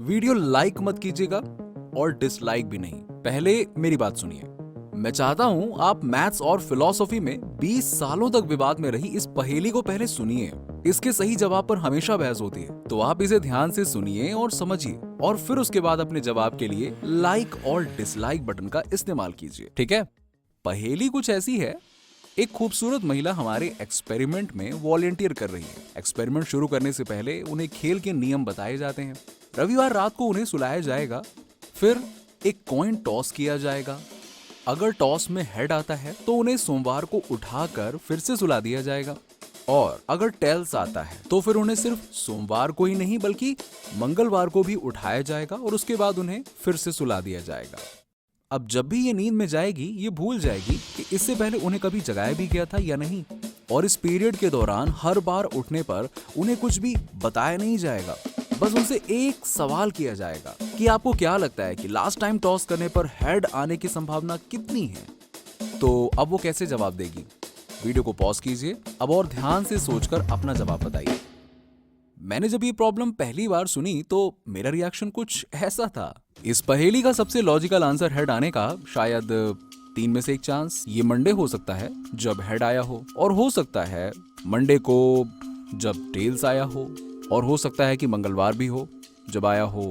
Video like मत कीजिएगा और डिसलाइक भी नहीं। पहले मेरी बात सुनिए। मैं चाहता हूं आप मैथ्स और फिलॉसफी में 20 सालों तक विवाद में रही इस पहेली को पहले सुनिए। इसके सही जवाब पर हमेशा बहस होती है, तो आप इसे ध्यान से सुनिए और समझिए, और फिर उसके बाद अपने जवाब के लिए लाइक और डिसलाइक बटन का इस्तेमाल कीजिए, ठीक है? पहेली कुछ ऐसी है। एक खूबसूरत महिला हमारे एक्सपेरिमेंट में वॉलंटियर कर रही है। एक्सपेरिमेंट शुरू करने से पहले उन्हें खेल के नियम बताए जाते हैं। रविवार रात को उन्हें सुलाया जाएगा, फिर एक कॉइन टॉस किया जाएगा। अगर टॉस में हेड आता है तो उन्हें सोमवार को उठाकर फिर से सुला दिया जाएगा, और अगर टेल्स आता है तो फिर उन्हें सिर्फ सोमवार को ही नहीं बल्कि मंगलवार को भी उठाया जाएगा और उसके बाद उन्हें फिर से सुला दिया जाएगा। अब जब भी ये नींद में जाएगी, ये भूल जाएगी कि इससे पहले उन्हें कभी जगाया भी गया था या नहीं, और इस पीरियड के दौरान हर बार उठने पर उन्हें कुछ भी बताया नहीं जाएगा। बस उनसे एक सवाल किया जाएगा कि आपको क्या लगता है कि लास्ट टाइम टॉस करने पर हेड आने की संभावना कितनी है? तो अब वो कैसे जवाब देगी? वीडियो को पॉज कीजिए अब और ध्यान से सोचकर अपना जवाब बताइए। मैंने जब ये प्रॉब्लम पहली बार सुनी तो मेरा रिएक्शन कुछ ऐसा था। इस पहेली का सबसे लॉजिकल आंसर हेड आने का शायद 3 में से 1 चांस ये मंडे हो सकता है जब हेड आया हो, और हो सकता है मंडे को जब टेल्स आया हो, और हो सकता है कि मंगलवार भी हो जब आया हो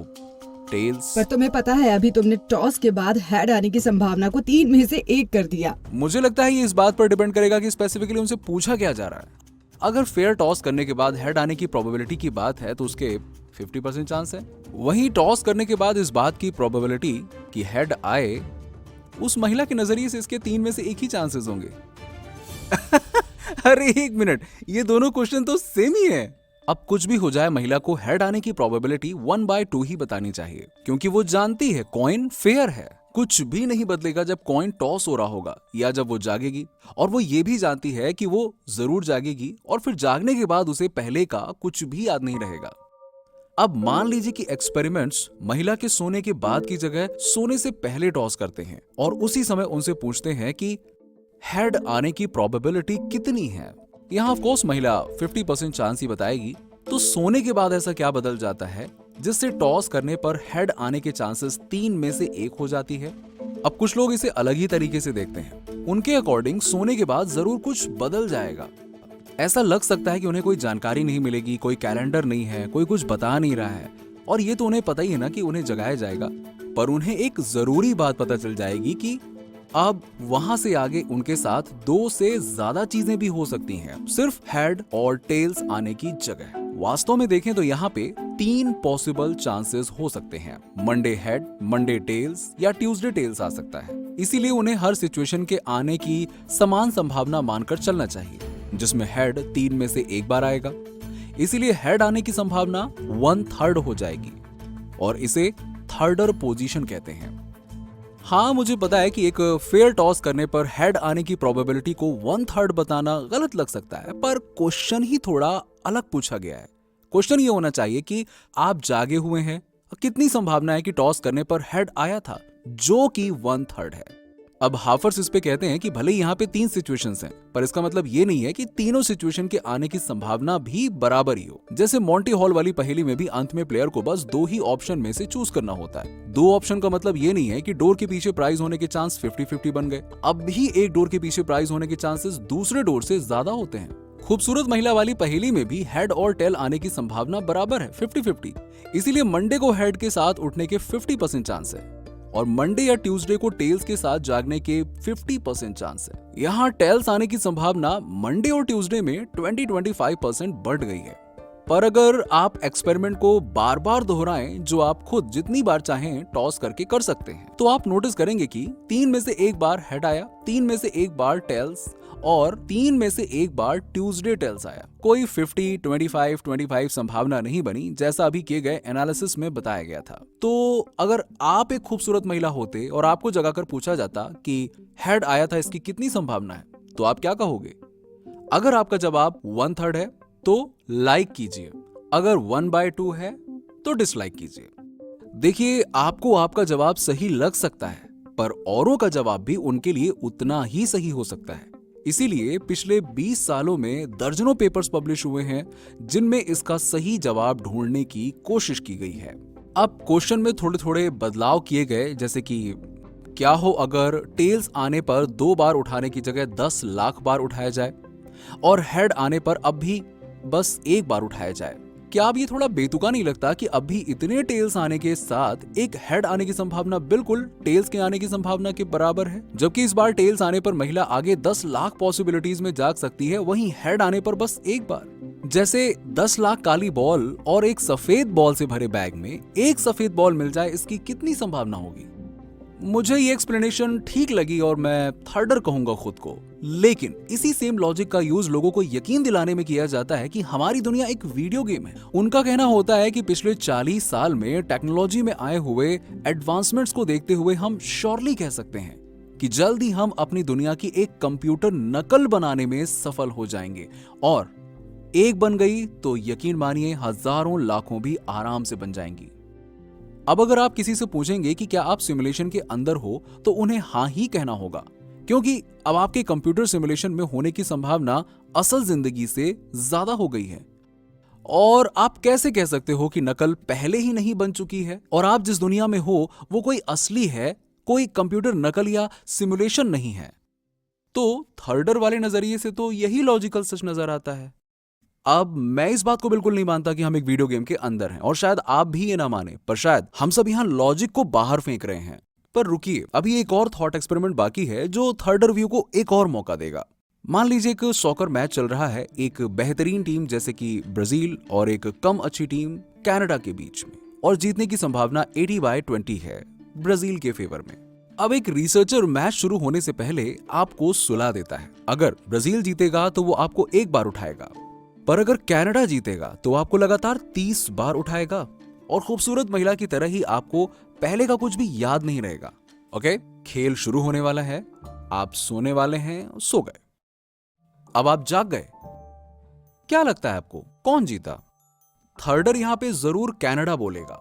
टेल्स। पर तुम्हें पता है अभी तुमने टॉस के बाद हेड आने की संभावना को 3 में से 1 कर दिया। मुझे लगता है ये इस बात पर डिपेंड करेगा कि स्पेसिफिकली उनसे पूछा क्या जा रहा है। अगर फेयर टॉस करने के बाद हेड आने की प्रोबेबिलिटी की बात है तो उसके 50% चांस है। वहीं टॉस करने के बाद इस बात की प्रोबेबिलिटी कि हेड आए, उस महिला के नजरिए से इसके 3 में से 1 ही चांसेस होंगे। अरे 1 मिनट, ये दोनों क्वेश्चन तो सेम ही है। अब कुछ भी हो जाए, महिला को हेड आने की प्रोबेबिलिटी 1/2 ही बतानी चाहिए, क्योंकि वो जानती है कॉइन फेयर है। कुछ भी नहीं बदलेगा जब कॉइन टॉस हो रहा होगा या जब वो जागेगी, और वो ये भी जानती है कि वो जरूर जागेगी और फिर जागने के बाद उसे पहले का कुछ भी याद नहीं रहेगा। अब मान लीजिए कि एक्सपेरिमेंट्स महिला के सोने के बाद की जगह सोने से पहले टॉस करते हैं और उसी समय उनसे पूछते हैं कि हेड आने की प्रोबेबिलिटी कितनी है। यहाँ ऑफ कोर्स महिला 50% चांस ही बताएगी। तो सोने के बाद ऐसा क्या बदल जाता है जिससे टॉस करने पर हेड आने के चांसेस 3 में से 1 हो जाती है? अब कुछ लोग इसे अलग ही तरीके से देखते हैं। उनके अकॉर्डिंग सोने के बाद जरूर कुछ बदल जाएगा। ऐसा लग सकता है कि उन्हें कोई जानकारी नहीं मिलेगी, कोई कैलेंडर नहीं है, कोई कुछ बता नहीं रहा है, और ये तो उन्हें पता ही है ना कि उन्हें जगाया जाएगा। पर उन्हें एक जरूरी बात पता चल जाएगी कि अब वहां से आगे उनके साथ 2 से ज्यादा चीजें भी हो सकती हैं, सिर्फ हेड और टेल्स आने की जगह। वास्तव में देखें तो यहाँ पे 3 पॉसिबल चांसेस हो सकते हैं। मंडे हेड, मंडे टेल्स या ट्यूसडे टेल्स आ सकता है। इसीलिए उन्हें हर सिचुएशन के आने की समान संभावना मानकर चलना चाहिए, जिसमें हेड 3 में से 1 बार आएगा। इसीलिए हेड आने की संभावना 1/3 हो जाएगी, और इसे थर्डर पोजीशन कहते हैं। हाँ, मुझे पता है कि एक फेयर टॉस करने पर हेड आने की प्रोबेबिलिटी को 1/3 बताना गलत लग सकता है, पर क्वेश्चन ही थोड़ा अलग पूछा गया है। क्वेश्चन ये होना चाहिए कि आप जागे हुए हैं, कितनी संभावना है कि टॉस करने पर हेड आया था, जो कि 1/3 है। अब हाफर्स इस पे कहते हैं कि भले यहाँ पे 3 सिचुएशंस हैं, पर इसका मतलब ये नहीं है कि तीनों सिचुएशन के आने की संभावना भी बराबर ही हो। जैसे मॉन्टी हॉल वाली पहेली में भी अंत में प्लेयर को बस 2 ही ऑप्शन में से चूज करना होता है। 2 ऑप्शन का मतलब ये नहीं है कि डोर के पीछे प्राइज होने के चांस 50-50 बन गए। अब भी एक डोर के पीछे प्राइज होने के चांसेस दूसरे डोर से ज्यादा होते हैं। खूबसूरत महिला वाली पहेली में भी हेड और टेल आने की संभावना बराबर है, 50-50। इसीलिए मंडे को हेड के साथ उठने के 50% चांस है, और मंडे या ट्यूसडे को टेल्स के साथ जागने के 50% चांस है। यहाँ टेल्स आने की संभावना मंडे और ट्यूसडे में 20-25% बढ़ गई है। पर अगर आप एक्सपेरिमेंट को बार बार दोहराएं, जो आप खुद जितनी बार चाहें टॉस करके कर सकते हैं, तो आप नोटिस करेंगे कि 3 में से 1 बार हेड आया, 3 में से 1 बार टेल्स, और 3 में से 1 बार ट्यूसडे टेल्स आया। कोई 50-25-25 संभावना नहीं बनी, जैसा अभी किए गए एनालिसिस में बताया गया था। तो अगर आप एक खूबसूरत महिला होते और आपको जगाकर पूछा जाता कि हेड आया था, इसकी कितनी संभावना है, तो आप क्या कहोगे? अगर आपका जवाब 1/3 है तो लाइक कीजिए, अगर 1/2 है तो डिसलाइक कीजिए। देखिए, आपको आपका जवाब सही लग सकता है, पर औरों का जवाब भी उनके लिए उतना ही सही हो सकता है। इसीलिए पिछले 20 सालों में दर्जनों पेपर्स पब्लिश हुए हैं जिनमें इसका सही जवाब ढूंढने की कोशिश की गई है। अब क्वेश्चन में थोड़े थोड़े बदलाव किए गए, जैसे कि क्या हो अगर टेल्स आने पर 2 बार उठाने की जगह 10 लाख बार उठाया जाए और हेड आने पर अब भी बस 1 बार उठाया जाए। क्या अब ये थोड़ा बेतुका नहीं लगता कि अब भी इतने टेल्स आने के साथ एक हेड आने की संभावना बिल्कुल टेल्स के आने की संभावना के बराबर है, जबकि इस बार टेल्स आने पर महिला आगे 10 लाख पॉसिबिलिटीज में जाग सकती है, वहीं हेड आने पर बस 1 बार। जैसे 10 लाख काली बॉल और एक सफेद बॉल से भरे बैग में एक सफेद बॉल मिल जाए, इसकी कितनी संभावना होगी? मुझे ये एक्सप्लेनेशन ठीक लगी और मैं थर्डर कहूंगा खुद को। लेकिन इसी सेम लॉजिक का यूज लोगों को यकीन दिलाने में किया जाता है कि हमारी दुनिया एक वीडियो गेम है। उनका कहना होता है कि पिछले 40 साल में टेक्नोलॉजी में आए हुए एडवांसमेंट्स को देखते हुए हम श्योरली कह सकते हैं कि जल्द ही हम अपनी दुनिया की एक कंप्यूटर नकल बनाने में सफल हो जाएंगे, और एक बन गई तो यकीन मानिए हजारों लाखों भी आराम से बन जाएंगी। अब अगर आप किसी से पूछेंगे कि क्या आप सिमुलेशन के अंदर हो, तो उन्हें हाँ ही कहना होगा, क्योंकि अब आपके कंप्यूटर सिमुलेशन में होने की संभावना असल जिंदगी से ज्यादा हो गई है। और आप कैसे कह सकते हो कि नकल पहले ही नहीं बन चुकी है और आप जिस दुनिया में हो वो कोई असली है, कोई कंप्यूटर नकल या सिमुलेशन नहीं है? तो थर्डर वाले नजरिए से तो यही लॉजिकल सच नजर आता है। अब मैं इस बात को बिल्कुल नहीं मानता कि हम एक वीडियो गेम के अंदर हैं, और शायद आप भी ये ना माने, पर शायद हम सब यहां लॉजिक को बाहर फेंक रहे हैं। पर रुकिए, अभी एक और थॉट एक्सपेरिमेंट बाकी है जो थर्डर व्यू को एक और मौका देगा। मान लीजिए एक सॉकर मैच चल रहा है, एक बेहतरीन टीम जैसे कि ब्राजील और एक कम अच्छी टीम कनाडा के बीच में, और जीतने की संभावना 80/20 है ब्राजील के फेवर में। अब एक रिसर्चर मैच शुरू होने से पहले आपको सुला देता है, अगर ब्राजील जीतेगा तो वो आपको 1 बार उठाएगा, पर अगर कनाडा जीतेगा तो आपको लगातार 30 बार उठाएगा, और खूबसूरत महिला की तरह ही आपको पहले का कुछ भी याद नहीं रहेगा। ओके, खेल शुरू होने वाला है, आप सोने वाले हैं, सो गए। अब आप जाग गए। क्या लगता है आपको कौन जीता? थर्डर यहां पे जरूर कनाडा बोलेगा,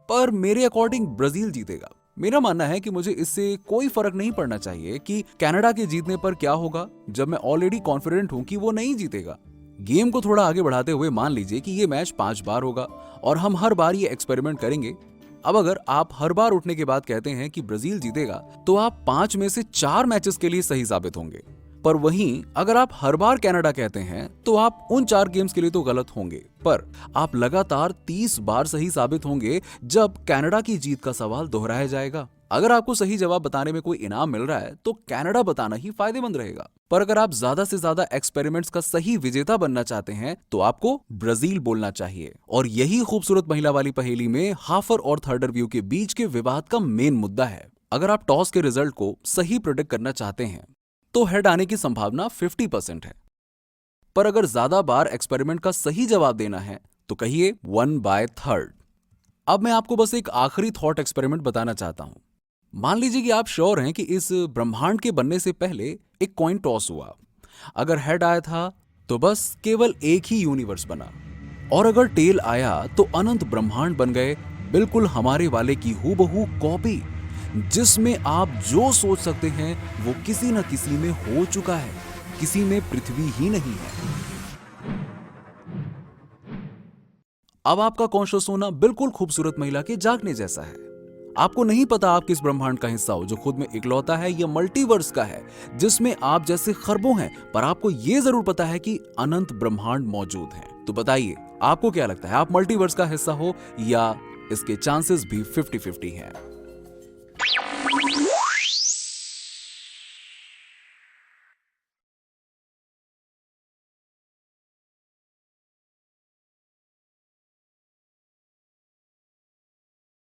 पर मेरे अकॉर्डिंग ब्राजील जीतेगा। मेरा मानना है कि मुझे इससे कोई फर्क नहीं पड़ना चाहिए कि कनाडा के जीतने पर क्या होगा, जब मैं ऑलरेडी कॉन्फिडेंट हूं कि वो नहीं जीतेगा। गेम को थोड़ा आगे बढ़ाते हुए मान लीजिए कि ये मैच 5 बार होगा और हम हर बार ये एक्सपेरिमेंट करेंगे। अब अगर आप हर बार उठने के बाद कहते हैं कि ब्राजील जीतेगा, तो आप 5 में से 4 मैचेस के लिए सही साबित होंगे। पर वहीं अगर आप हर बार कनाडा कहते हैं तो आप उन 4 गेम्स के लिए तो गलत होंगे, पर आप लगातार 30 बार सही साबित होंगे जब कनाडा की जीत का सवाल दोहराया जाएगा। अगर आपको सही जवाब बताने में कोई इनाम मिल रहा है तो कनाडा बताना ही फायदेमंद रहेगा, पर अगर आप ज्यादा से ज्यादा एक्सपेरिमेंट्स का सही विजेता बनना चाहते हैं तो आपको ब्राजील बोलना चाहिए। और यही खूबसूरत महिला वाली पहेली में हाफर और थर्डर व्यू के बीच के विवाद का मेन मुद्दा है। अगर आप टॉस के रिजल्ट को सही प्रेडिक्ट करना चाहते हैं तो हेड आने की संभावना 50% है, पर अगर ज्यादा बार एक्सपेरिमेंट का सही जवाब देना है तो कहिए 1/3। अब मैं आपको बस एक आखिरी थॉट एक्सपेरिमेंट बताना चाहता हूं। मान लीजिए कि आप श्योर हैं कि इस ब्रह्मांड के बनने से पहले एक कॉइन टॉस हुआ। अगर हेड आया था तो बस केवल एक ही यूनिवर्स बना, और अगर टेल आया तो अनंत ब्रह्मांड बन गए, बिल्कुल हमारे वाले की हूबहू कॉपी, जिसमें आप जो सोच सकते हैं वो किसी न किसी में हो चुका है, किसी में पृथ्वी ही नहीं है। अब आपका कॉन्शियस होना बिल्कुल खूबसूरत महिला के जागने जैसा है। आपको नहीं पता आप किस ब्रह्मांड का हिस्सा हो, जो खुद में इकलौता है, या मल्टीवर्स का है जिसमें आप जैसे खरबों हैं, पर आपको यह जरूर पता है कि अनंत ब्रह्मांड मौजूद हैं। तो बताइए आपको क्या लगता है, आप मल्टीवर्स का हिस्सा हो या इसके चांसेस भी 50-50 हैं?